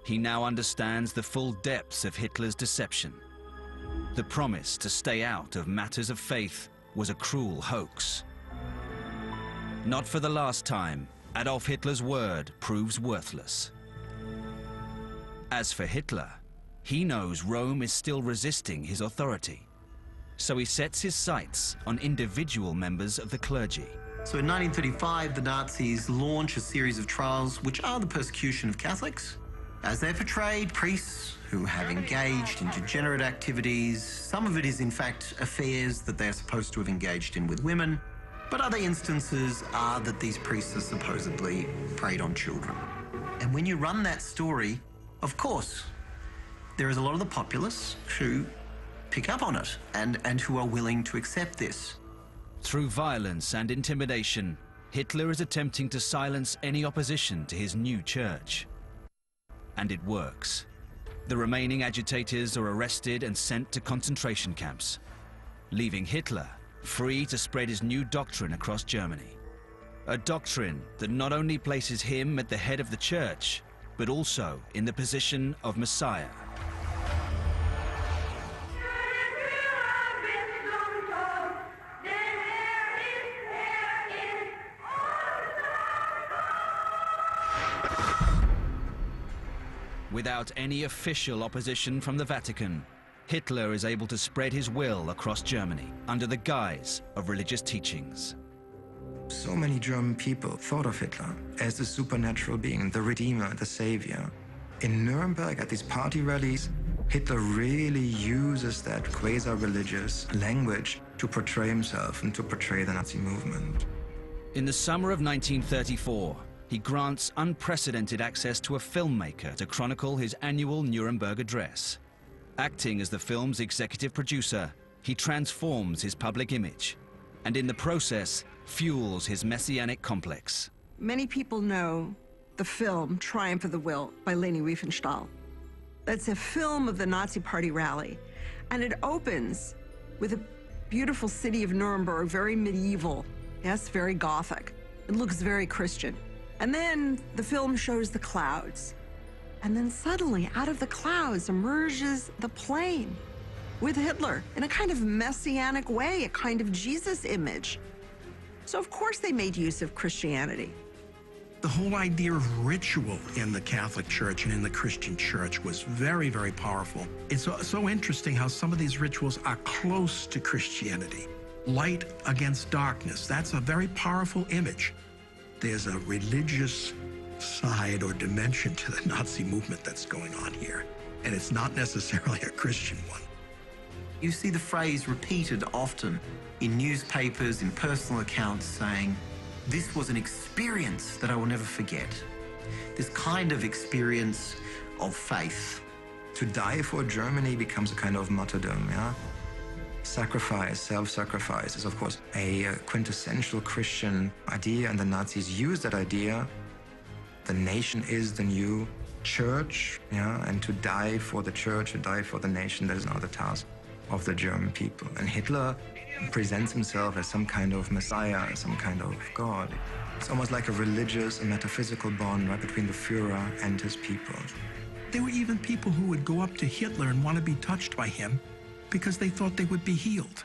he now understands the full depths of Hitler's deception. The promise to stay out of matters of faith was a cruel hoax. Not for the last time, Adolf Hitler's word proves worthless. As for Hitler, he knows Rome is still resisting his authority. So he sets his sights on individual members of the clergy. So in 1935, the Nazis launch a series of trials which are the persecution of Catholics. As they're portrayed, priests who have engaged in degenerate activities. Some of it is, in fact, affairs that they're supposed to have engaged in with women. But other instances are that these priests are supposedly preyed on children. And when you run that story, of course, there is a lot of the populace who pick up on it and who are willing to accept this. Through violence and intimidation, Hitler is attempting to silence any opposition to his new church. And it works. The remaining agitators are arrested and sent to concentration camps, leaving Hitler free to spread his new doctrine across Germany. A doctrine that not only places him at the head of the church, but also in the position of Messiah. Without any official opposition from the Vatican, Hitler is able to spread his will across Germany under the guise of religious teachings. So many German people thought of Hitler as the supernatural being, the Redeemer, the Savior. In Nuremberg, at these party rallies, Hitler really uses that quasi-religious language to portray himself and to portray the Nazi movement. In the summer of 1934, he grants unprecedented access to a filmmaker to chronicle his annual Nuremberg address. Acting as the film's executive producer, he transforms his public image, and in the process, fuels his messianic complex. Many people know the film Triumph of the Will by Leni Riefenstahl. That's a film of the Nazi Party rally, and it opens with a beautiful city of Nuremberg, very medieval, yes, very Gothic. It looks very Christian. And then the film shows the clouds. And then suddenly, out of the clouds emerges the plane with Hitler in a kind of messianic way, a kind of Jesus image. So of course they made use of Christianity. The whole idea of ritual in the Catholic Church and in the Christian Church was very, very powerful. It's so interesting how some of these rituals are close to Christianity. Light against darkness, that's a very powerful image. There's a religious side or dimension to the Nazi movement that's going on here, and it's not necessarily a Christian one. You see the phrase repeated often in newspapers, in personal accounts, saying, "This was an experience that I will never forget." This kind of experience of faith. To die for Germany becomes a kind of martyrdom, yeah? Sacrifice, self-sacrifice is, of course, a quintessential Christian idea, and the Nazis used that idea. The nation is the new church, yeah? And to die for the church, to die for the nation, that is now the task of the German people. And Hitler presents himself as some kind of Messiah, as some kind of God. It's almost like a religious, a metaphysical bond right between the Führer and his people. There were even people who would go up to Hitler and want to be touched by him because they thought they would be healed.